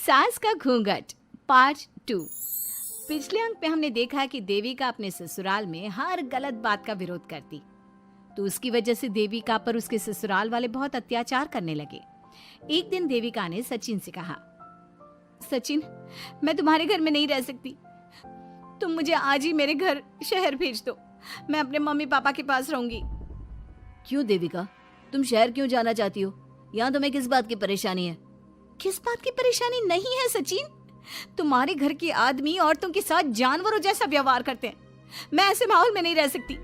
सास का घूंघट पार्ट 2। पिछले अंक में हमने देखा कि देविका अपने ससुराल में हर गलत बात का विरोध करती, तो उसकी वजह से देविका पर उसके ससुराल वाले बहुत अत्याचार करने लगे। एक दिन देविका ने सचिन से कहा, सचिन, मैं तुम्हारे घर में नहीं रह सकती, तुम मुझे आज ही मेरे घर शहर भेज दो, मैं अपने मम्मी पापा के पास रहूंगी। क्यों देविका, तुम शहर क्यों जाना चाहती हो? यहाँ तुम्हें किस बात की परेशानी है? किस बात की परेशानी नहीं है सचिन, तुम्हारे घर के आदमी औरतों के साथ जानवरों जैसा व्यवहार करते हैं, मैं ऐसे माहौल में नहीं रह सकती।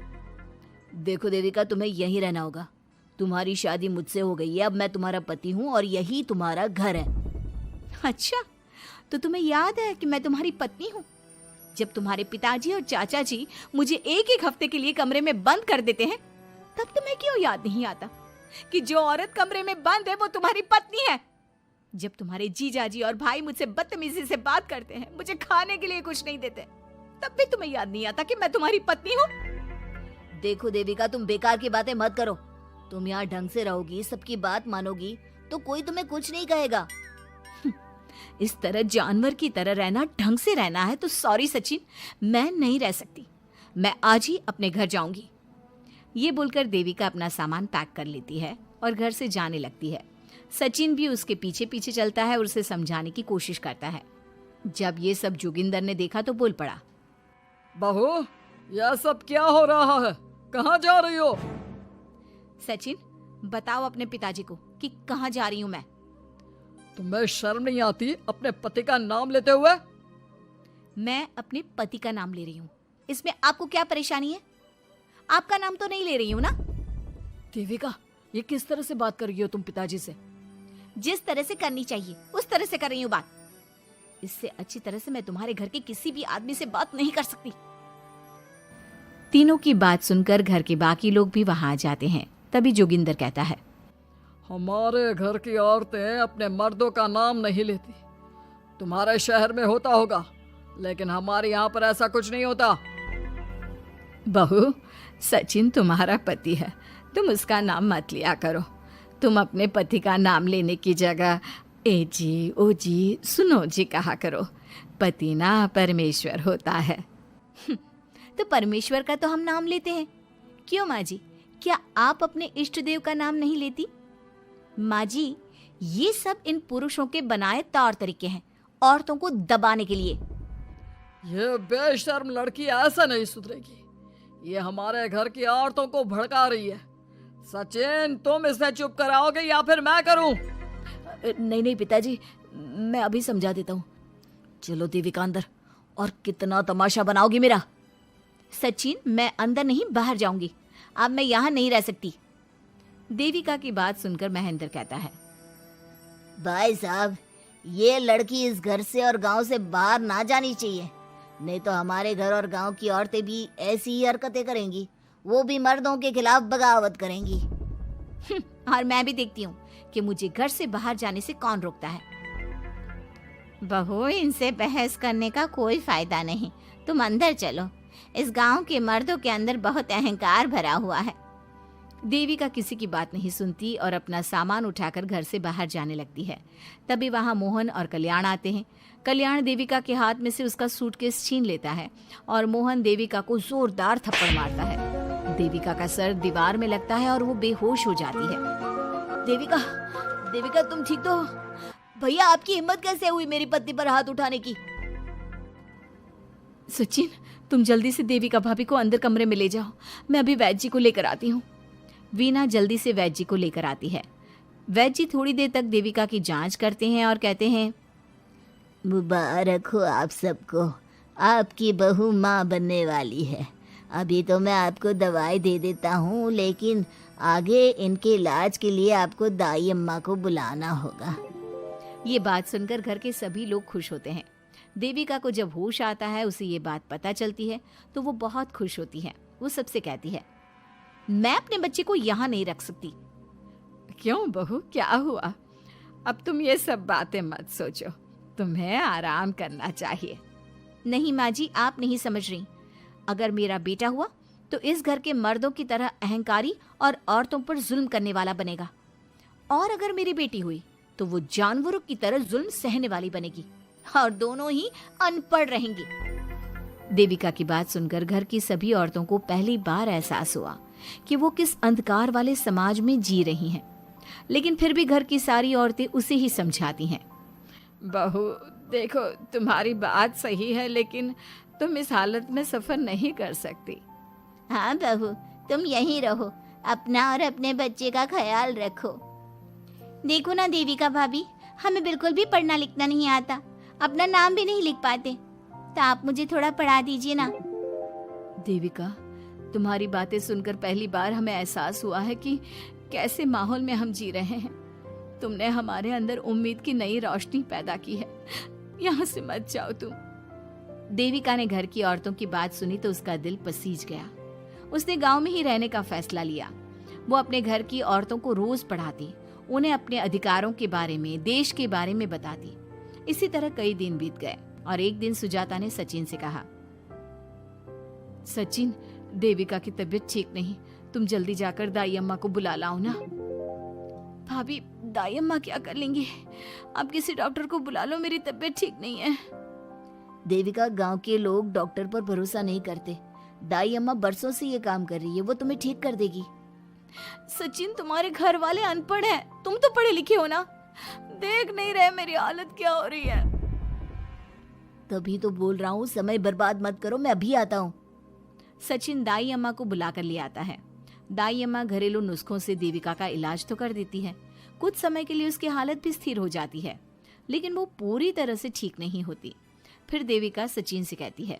देखो देविका, तुम्हें यहीं रहना होगा। तुम्हारी शादी मुझसे हो गई है, अब मैं तुम्हारा पति हूँ और यही तुम्हारा घर है। अच्छा, तो तुम्हें याद है कि मैं तुम्हारी पत्नी हूँ? जब तुम्हारे पिताजी और चाचा जी मुझे एक एक हफ्ते के लिए कमरे में बंद कर देते हैं, तब तुम्हें क्यों याद नहीं आता कि जो औरत कमरे में बंद है वो तुम्हारी पत्नी है? जब तुम्हारे जीजाजी और भाई मुझसे बदतमीजी से बात करते हैं, मुझे खाने के लिए कुछ नहीं देते, तब भी तुम्हें याद नहीं आता कि मैं तुम्हारी पत्नी हूँ? देखो देविका, तुम बेकार की बातें मत करो। तुम यहाँ ढंग से रहोगी, सबकी बात मानोगी, तो कोई तुम्हें कुछ नहीं कहेगा। इस तरह जानवर की तरह रहना, ढंग से रहना है तो सॉरी सचिन, मैं नहीं रह सकती, मैं आज ही अपने घर जाऊंगी। ये बोलकर देविका अपना सामान पैक कर लेती है और घर से जाने लगती है। सचिन भी उसके पीछे पीछे चलता है और उसे समझाने की कोशिश करता है। जब ये सब जोगिंदर ने देखा तो बोल पड़ा, बहू, यह सब क्या हो रहा है? कहाँ जा रही हो? सचिन, बताओ अपने पिताजी को कि कहाँ जा रही हूँ मैं। तुम्हें शर्म नहीं आती अपने पति का नाम लेते हुए? मैं अपने पति का नाम ले रही हूँ, इसमें आपको क्या परेशानी है? आपका नाम तो नहीं ले रही हूँ ना? देविका, ये किस तरह से बात कर रही हो तुम पिताजी से? जिस तरह से करनी चाहिए उस तरह से कर रही हूँ बात। इससे अच्छी तरह से मैं तुम्हारे घर के किसी भी आदमी से बात नहीं कर सकती। तीनों की बात सुनकर घर के बाकी लोग भी वहां आ जाते हैं। तभी जोगिंदर कहता है, हमारे घर की औरतें अपने मर्दों का नाम नहीं लेती। तुम्हारे शहर में होता होगा, लेकिन हमारे यहाँ पर ऐसा कुछ नहीं होता। बहू, सचिन तुम्हारा पति है, तुम उसका नाम मत लिया करो। तुम अपने पति का नाम लेने की जगह ए जी, ओ जी, सुनो जी कहा करो। पति ना परमेश्वर होता है। तो परमेश्वर का तो हम नाम लेते हैं। क्यों माँ जी, क्या आप अपने इष्ट देव का नाम नहीं लेती? माँ जी, ये सब इन पुरुषों के बनाए तौर तरीके हैं, औरतों को दबाने के लिए। ये बेशर्म लड़की ऐसा नहीं सुधरेगी। ये हमारे घर की औरतों को भड़का रही है। सचिन, तुम इसे चुप कराओगे या फिर मैं करूं? नहीं नहीं पिताजी, मैं अभी समझा देता हूँ। चलो देविका अंदर, और कितना तमाशा बनाओगी मेरा। सचिन, मैं अंदर नहीं बाहर जाऊंगी, अब मैं यहाँ नहीं रह सकती। देविका की बात सुनकर महेंद्र कहता है, भाई साहब, ये लड़की इस घर से और गांव से बाहर ना जानी चाहिए, नहीं तो हमारे घर और गांव की औरतें भी ऐसी ही हरकतें करेंगी, वो भी मर्दों के खिलाफ बगावत करेंगी। और मैं भी देखती हूँ कि मुझे घर से बाहर जाने से कौन रोकता है। बहू, इनसे बहस करने का कोई फायदा नहीं, तुम अंदर चलो। इस गांव के मर्दों के अंदर बहुत अहंकार भरा हुआ है। देविका किसी की बात नहीं सुनती और अपना सामान उठाकर घर से बाहर जाने लगती है। तभी वहां मोहन और कल्याण आते हैं। कल्याण देविका के हाथ में से उसका सूटकेस छीन लेता है और मोहन देविका को जोरदार थप्पड़ मारता है। देविका का सर दीवार में लगता है और वो बेहोश हो जाती है। देविका, देविका तुम ठीक तो हो? भैया, आपकी हिम्मत कैसे हुई मेरी पत्नी पर हाथ उठाने की? सचिन, तुम जल्दी से देविका भाभी को अंदर कमरे में ले जाओ, मैं अभी वैद्य जी को लेकर आती हूँ। वीना जल्दी से वैद्य जी को लेकर आती है। वैद्य जी थोड़ी देर तक देविका की जांच करते हैं और कहते हैं, मुबारक हो आप सबको, आपकी बहू माँ बनने वाली है। अभी तो मैं आपको दवाई दे देता हूँ, लेकिन आगे इनके इलाज के लिए आपको दाई अम्मा को बुलाना होगा। ये बात सुनकर घर के सभी लोग खुश होते हैं। देविका को जब होश आता है, उसे ये बात पता चलती है तो वो बहुत खुश होती है। वो सबसे कहती है, मैं अपने बच्चे को यहाँ नहीं रख सकती। क्यों बहू, क्या हुआ? अब तुम ये सब बातें मत सोचो, तुम्हें आराम करना चाहिए। नहीं माँ जी, आप नहीं समझ रही। अगर मेरा बेटा हुआ तो इस घर के मर्दों की तरह अहंकारी और औरतों पर जुल्म करने वाला बनेगा, और अगर मेरी बेटी हुई तो वो जानवरों की तरह जुल्म सहने वाली बनेगी और दोनों ही अनपढ़ रहेंगी। देविका की बात सुनकर घर की सभी औरतों को पहली बार एहसास हुआ कि वो किस अंधकार वाले समाज में जी रही हैं। लेकिन फिर भी घर की सारी औरतें उसे ही समझाती हैं। बहू देखो, तुम्हारी बात सही है, लेकिन तुम इस हालत में सफर नहीं कर सकती। हाँ बहू, तुम यहीं रहो, अपना और अपने बच्चे का ख्याल रखो। देखो ना देविका भाभी, हमें बिल्कुल भी पढ़ना लिखना नहीं आता, अपना नाम भी नहीं लिख पाते, तो आप मुझे थोड़ा पढ़ा दीजिए ना। देविका, तुम्हारी बातें सुनकर पहली बार हमें एहसास हुआ है कि कैसे माहौल में हम जी रहे हैं। तुमने हमारे अंदर उम्मीद की नई रोशनी पैदा की है। यहाँ से मत जाओ तुम। देविका ने घर की औरतों की बात सुनी तो उसका दिल पसीज गया। उसने गांव में ही रहने का फैसला लिया। वो अपने घर की औरतों को रोज पढ़ाती, उन्हें अपने अधिकारों के बारे में, देश के बारे में बताती। इसी तरह कई दिन बीत गए और एक दिन सुजाता ने सचिन से कहा, सचिन, देविका की तबीयत ठीक नहीं, तुम जल्दी जाकर दाई अम्मा को बुला लाओ ना। भाभी, दाई अम्मा क्या कर लेंगी? आप किसी डॉक्टर को बुला लो, मेरी तबीयत ठीक नहीं है। देविका, गांव के लोग डॉक्टर पर भरोसा नहीं करते। दाई अम्मा बरसों से ये काम कर रही है, वो तुम्हें ठीक कर देगी। सचिन, तुम्हारे घर वाले अनपढ़ हैं, तुम तो पढ़े लिखे हो ना, देख नहीं रहे मेरी हालत क्या हो रही है। तभी तो बोल रहा हूँ, समय बर्बाद मत करो, मैं अभी आता हूँ। सचिन दाई अम्मा को बुलाकर ले आता है। दाई अम्मा घरेलू नुस्खों से देविका का इलाज तो कर देती है। कुछ समय के लिए उसकी हालत भी स्थिर हो जाती है, लेकिन वो पूरी तरह से ठीक नहीं होती। फिर देविका सचिन से कहती है,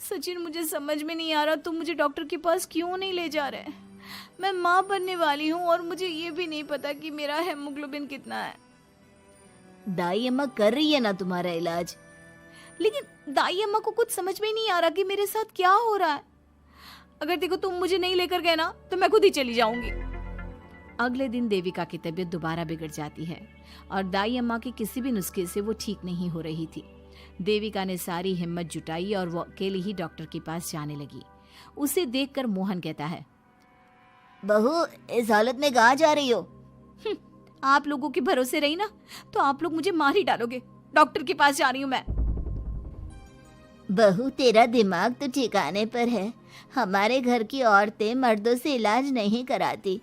सचिन, मुझे समझ में नहीं आ रहा, तुम मुझे डॉक्टर के पास क्यों नहीं ले जा रहे? मैं माँ बनने वाली हूँ और मुझे ये भी नहीं पता कि मेरा हेमोग्लोबिन कितना है। दाई अम्मा कर रही है ना तुम्हारा इलाज। लेकिन दाई अम्मा को कुछ समझ में ही नहीं आ रहा कि मेरे साथ क्या हो रहा है। अगर देखो तुम मुझे नहीं लेकर गए ना, तो मैं खुद ही चली जाऊंगी। अगले दिन देविका की तबीयत दोबारा बिगड़ जाती है और दाई अम्मा के किसी भी नुस्खे से वो ठीक नहीं हो रही थी। देविका ने सारी हिम्मत जुटाई और वो अकेले ही डॉक्टर के पास जाने लगी। उसे देखकर मोहन कहता है, बहू, इस हालत में कहाँ जा रही हो? आप लोगों के भरोसे रही ना तो आप लोग मुझे मार ही डालोगे। डॉक्टर के पास जा रही हूँ मैं। बहू, तेरा दिमाग तो ठिकाने पर है। हमारे घर की औरतें मर्दों से इलाज नहीं कराती।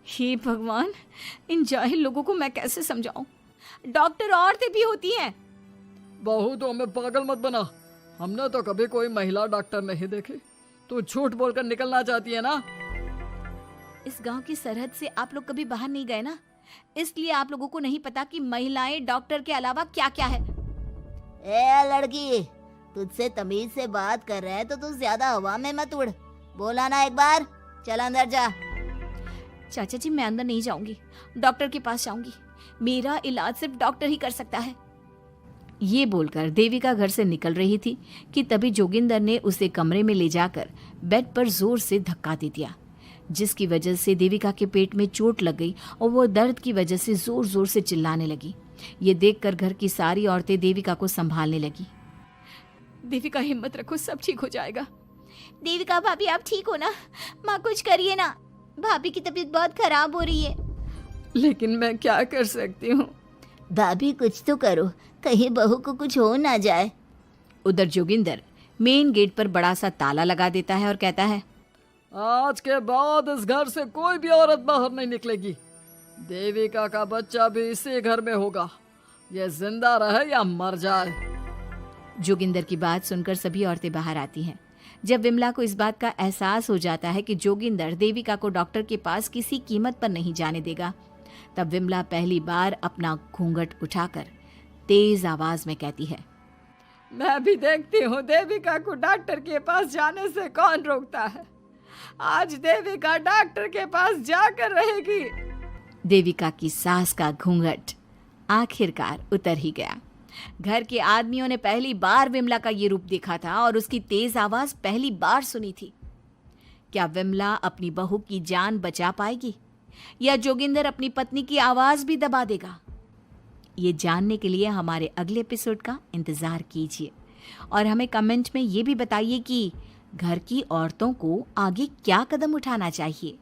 हे भगवान, इन जाहिल लोगों को मैं कैसे समझाऊं? डॉक्टर औरतें भी होती हैं। बहू, तो हमें पागल मत बना, हमने तो कभी कोई महिला डॉक्टर नहीं देखी। तू झूठ बोलकर निकलना चाहती है ना? इस गांव की सरहद से आप लोग कभी बाहर नहीं गए ना, इसलिए आप लोगों को नहीं पता कि महिलाएं डॉक्टर के अलावा क्या क्या है। ए लड़की, तुझसे तमीज से बात कर रहे हैं तो तू ज्यादा हवा में मत उड़। बोला ना एक बार, चल अंदर जा। चाचा जी, मैं अंदर नहीं जाऊंगी, डॉक्टर के पास जाऊंगी। मेरा इलाज सिर्फ डॉक्टर ही कर सकता है। ये बोलकर देविका घर से निकल रही थी कि तभी जोगिंदर ने उसे कमरे में ले जाकर बेड पर जोर से धक्का दे दिया, जिसकी वजह से देविका के पेट में चोट लग गई और वो दर्द की वजह से जोर जोर से चिल्लाने लगी। ये देखकर घर की सारी औरतें देविका को संभालने लगी। देविका, हिम्मत रखो, सब ठीक हो जाएगा। देविका भाभी, आप ठीक हो ना? माँ, कुछ करिए ना, भाभी की तबीयत बहुत खराब हो रही है। लेकिन मैं क्या कर सकती हूँ? भाभी, कुछ तो करो, कहीं बहू को कुछ हो ना जाए। उधर जोगिंदर मेन गेट पर बड़ा सा ताला लगा देता है और कहता है, आज के बाद इस घर से कोई भी औरत बाहर नहीं निकलेगी। देविका का बच्चा भी इसी घर में होगा, ये जिंदा रहे या मर जाए। जोगिंदर की बात सुनकर सभी औरतें बाहर आती हैं। जब विमला को इस बात का एहसास हो जाता है कि जोगिंदर देविका को डॉक्टर के पास किसी कीमत पर नहीं जाने देगा, तब विमला पहली बार अपना घूंघट उठाकर तेज आवाज में कहती है, मैं भी देखती हूँ देविका को डॉक्टर के पास जाने से कौन रोकता है। आज देविका डॉक्टर के पास जाकर रहेगी। देविका की सास का घूंघट आखिरकार उतर ही गया। घर के आदमियों ने पहली बार विमला का ये रूप देखा था और उसकी तेज आवाज पहली बार सुनी थी। क्या विमला अपनी बहू की जान बचा पाएगी या जोगिंदर अपनी पत्नी की आवाज भी दबा देगा? ये जानने के लिए हमारे अगले एपिसोड का इंतजार कीजिए और हमें कमेंट में ये भी बताइए कि घर की औरतों को आगे क्या कदम उठाना चाहिए।